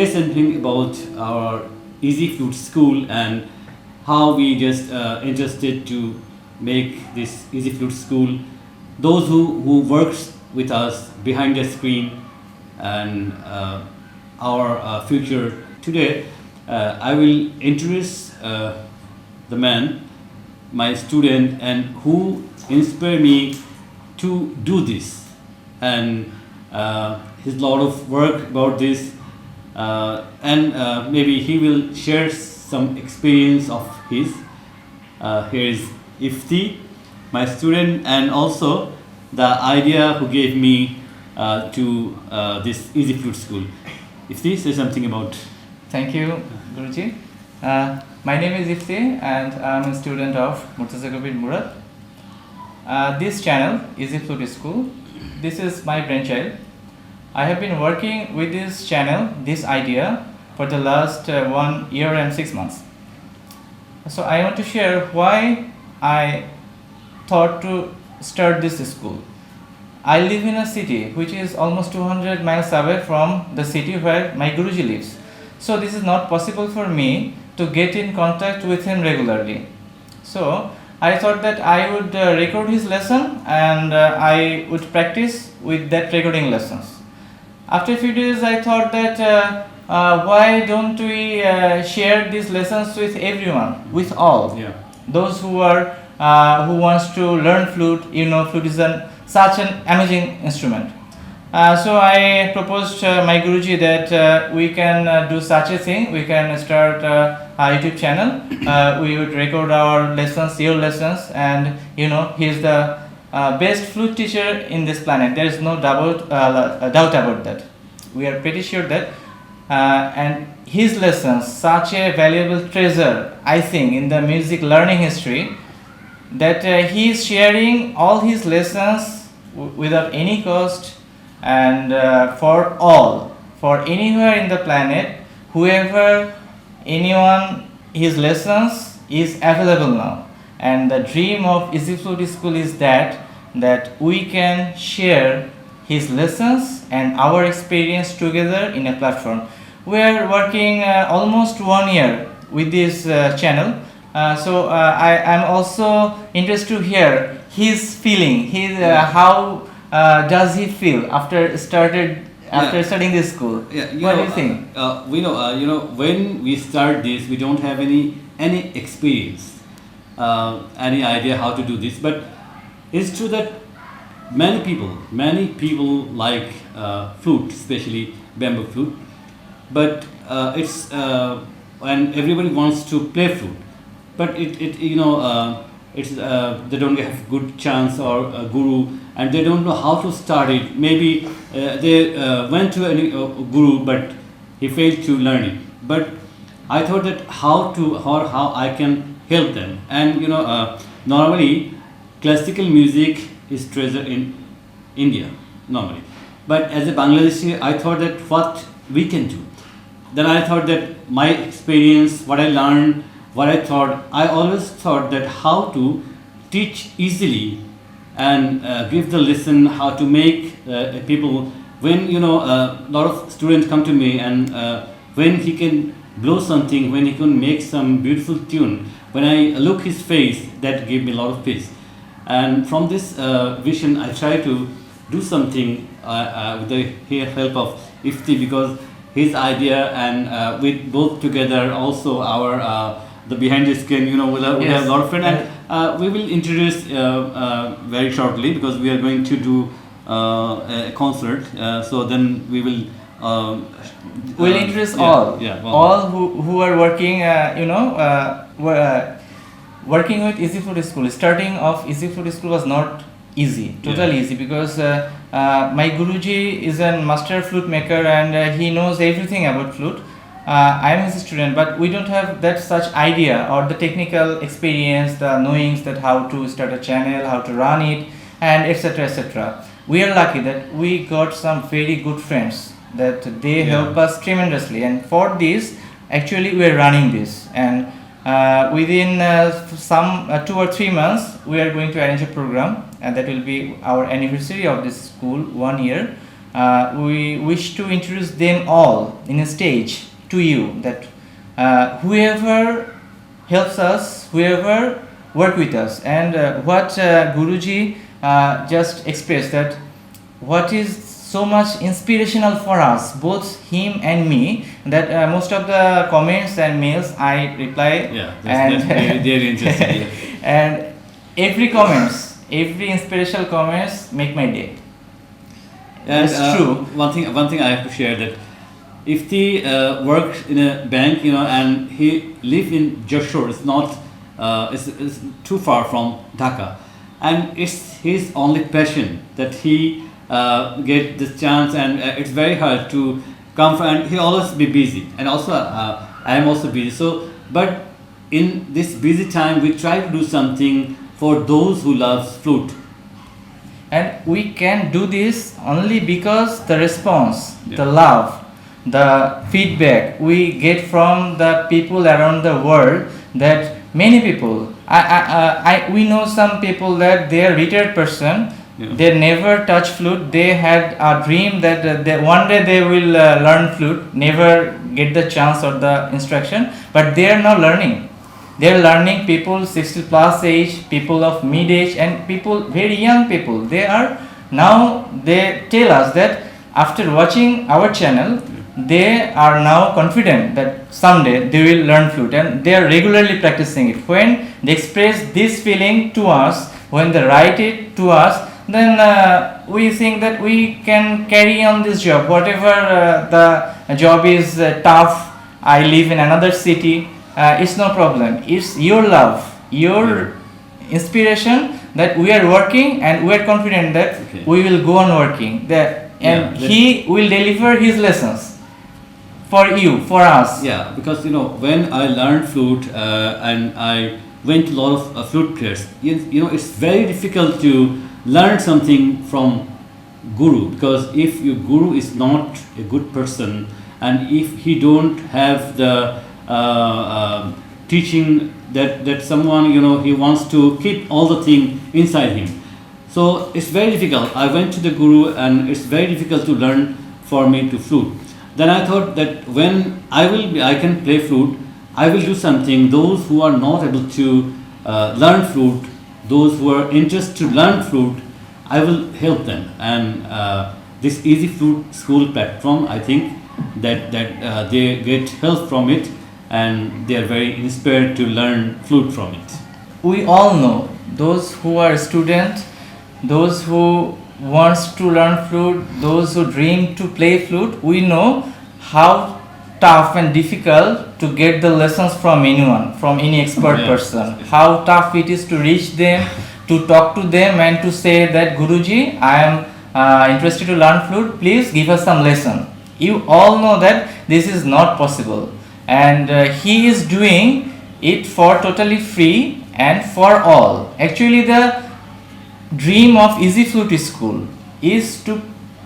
something about our Easy Flute School and how we just interested to make this Easy Flute School. Those who works with us behind the screen and our future today. I will introduce the man, my student, and who inspired me to do this. And his lot of work about this, and maybe he will share some experience of his. Here is Ifti, my student, and also the idea who gave me to this Easy Flute School. Ifti, say something about. Thank you, Guruji. My name is Ifti and I'm a student of Murtaza Kabir Murad. This channel, Easy Flute School, this is my brainchild. I have been working with this channel, this idea, for the last 1 year and 6 months. So I want to share why I thought to start this school. I live in a city which is almost 200 miles away from the city where my Guruji lives. So this is not possible for me to get in contact with him regularly. So I thought that I would record his lesson and I would practice with that recording lessons. After a few days I thought that why don't we share these lessons with everyone, with all. Yeah. Those who are who wants to learn flute. Flute is such an amazing instrument. So I proposed my Guruji that we can do such a thing. We can start a YouTube channel. We would record our lessons, your lessons, and he is the best flute teacher in this planet. There is no doubt about that. We are pretty sure that. And his lessons, such a valuable treasure, I think, in the music learning history, that he is sharing all his lessons without any cost. And for all, for anywhere in the planet, whoever, anyone, his lessons is available now. And the dream of Easy Flute School is that we can share his lessons and our experience together in a platform. We are working almost 1 year with this channel. So I am also interested to hear his feeling, how does he feel after studying this school? Yeah, what do you think? We know, when we start this, we don't have any experience, any idea how to do this. But it's true that many people like flute, especially bamboo flute. But it's and everybody wants to play flute, but it's they don't have good chance or a guru, and they don't know how to start it. Maybe they went to a guru, but he failed to learn it. But I thought that how I can help them. And normally classical music is treasure in India normally. But as a Bangladeshi, I thought that what we can do. Then I thought that my experience, what I learned, I always thought that how to teach easily and give the lesson, how to make people. When a lot of students come to me, and when he can blow something, when he can make some beautiful tune, when I look his face, that gave me a lot of peace. And from this vision, I try to do something with the help of Ifti, because his idea, and with both together also our the behind the screen, we have a lot of friends, and we will introduce very shortly, because we are going to do a concert. So then we will we'll introduce all who are working working with Easy Flute School. Starting off Easy Flute School was not easy, totally easy, because my Guruji is a master flute maker, and he knows everything about flute. I am his student, but we don't have that such idea or the technical experience, the knowings that how to start a channel, how to run it, and etc. etc. We are lucky that we got some very good friends that they help us tremendously, and for this actually we are running this, and within some 2 or 3 months we are going to arrange a program, and that will be our anniversary of this school, 1 year. we wish to introduce them all in a stage to you, that whoever helps us, whoever work with us, and what Guruji just expressed, that what is so much inspirational for us, both him and me, that most of the comments and mails I reply. Yeah, and that's very interesting. Yeah. and every comments, every inspirational comments make my day. And That's true. One thing I have to share, that if he works in a bank, and he live in Joshua, it's not, it's too far from Dhaka, and it's his only passion that he get this chance, and it's very hard to come from, and he always be busy, and also I am also busy. So, but in this busy time, we try to do something for those who loves flute. And we can do this only because the response, Yeah. the love, the feedback we get from the people around the world, that many people, we know some people that they are retired person, Yeah. they never touch flute, they had a dream that one day they will learn flute, never get the chance or the instruction, but they are now learning. They are learning, people 60 plus age, people of mid age, and people, very young people. They are now, they tell us that after watching our channel, they are now confident that someday they will learn flute, and they are regularly practicing it. When they express this feeling to us, when they write it to us, then we think that we can carry on this job. Whatever the job is tough, I live in another city, it's no problem. It's your love, your inspiration, that we are working, and we are confident that Okay. we will go on working. And Yeah, he will deliver his lessons for you, for us. Yeah, because when I learned flute and I went to a lot of flute players, it's very difficult to learn something from guru, because if your guru is not a good person, and if he don't have the teaching that someone, he wants to keep all the thing inside him, so it's very difficult. I went to the guru, and it's very difficult to learn for me to flute. Then I thought that when I can play flute, I will do something. Those who are not able to learn flute, those who are interested to learn flute, I will help them. And this Easy Flute School platform, I think that they get help from it, and they are very inspired to learn flute from it. We all know those who are students, those who wants to learn flute, those who dream to play flute. We know how tough and difficult to get the lessons from anyone, from any expert Yeah. person. How tough it is to reach them, to talk to them, and to say that Guruji, I am interested to learn flute. Please give us some lesson. You all know that this is not possible, and he is doing it for totally free and for all. Actually, the dream of Easy Flute School is to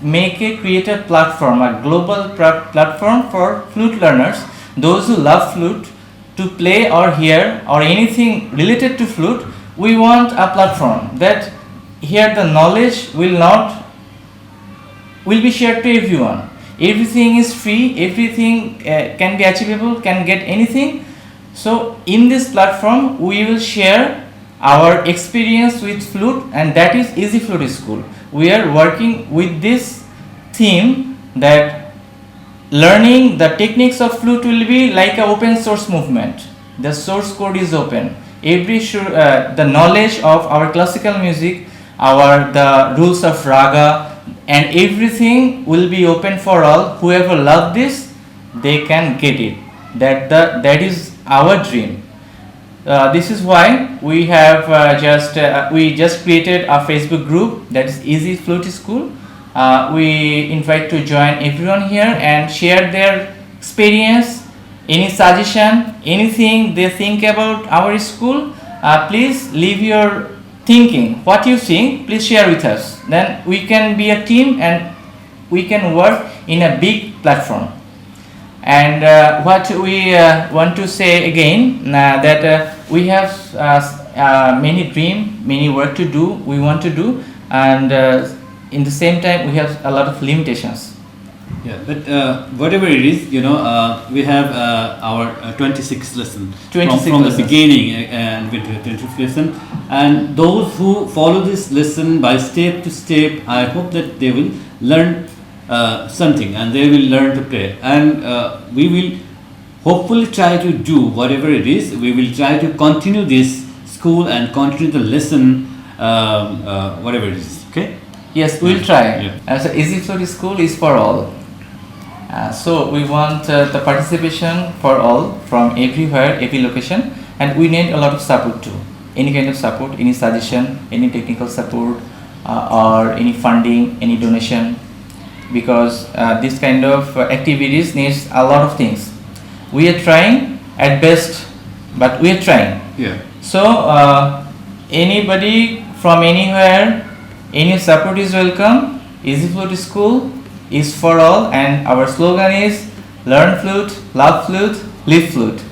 create a platform, a global platform for flute learners, those who love flute, to play or hear or anything related to flute. We want a platform that here the knowledge will be shared to everyone. Everything is free, everything can be achievable, can get anything. So in this platform we will share our experience with flute, and that is Easy Flute School. We are working with this theme that learning the techniques of flute will be like an open source movement. The source code is open. The knowledge of our classical music, the rules of raga, and everything will be open for all. Whoever love this, they can get it. That is our dream. This is why we have we just created a Facebook group, that is Easy Flute School. We invite to join everyone here and share their experience, any suggestion, anything they think about our school. Please leave your thinking. What you think, please share with us. Then we can be a team and we can work in a big platform. And what we want to say again, that we have many dream, many work to do, we want to do, and in the same time we have a lot of limitations. Yeah, but whatever it is, we have our 26th lesson 26 from the lessons. beginning and with the 25th lesson. And those who follow this lesson by step to step, I hope that they will learn something and they will learn to play. And we will hopefully try to do whatever it is. We will try to continue this school and continue the lesson, whatever it is. Okay? Yes, we'll try. Yeah. So Easy Flute School is for all. So we want the participation for all from everywhere, every location, and we need a lot of support too. Any kind of support, any suggestion, any technical support, or any funding, any donation, because this kind of activities needs a lot of things. We are trying at best, but we are trying. Yeah. So anybody from anywhere, any support is welcome. Easy Flute School is for all, and our slogan is learn flute, love flute, live flute.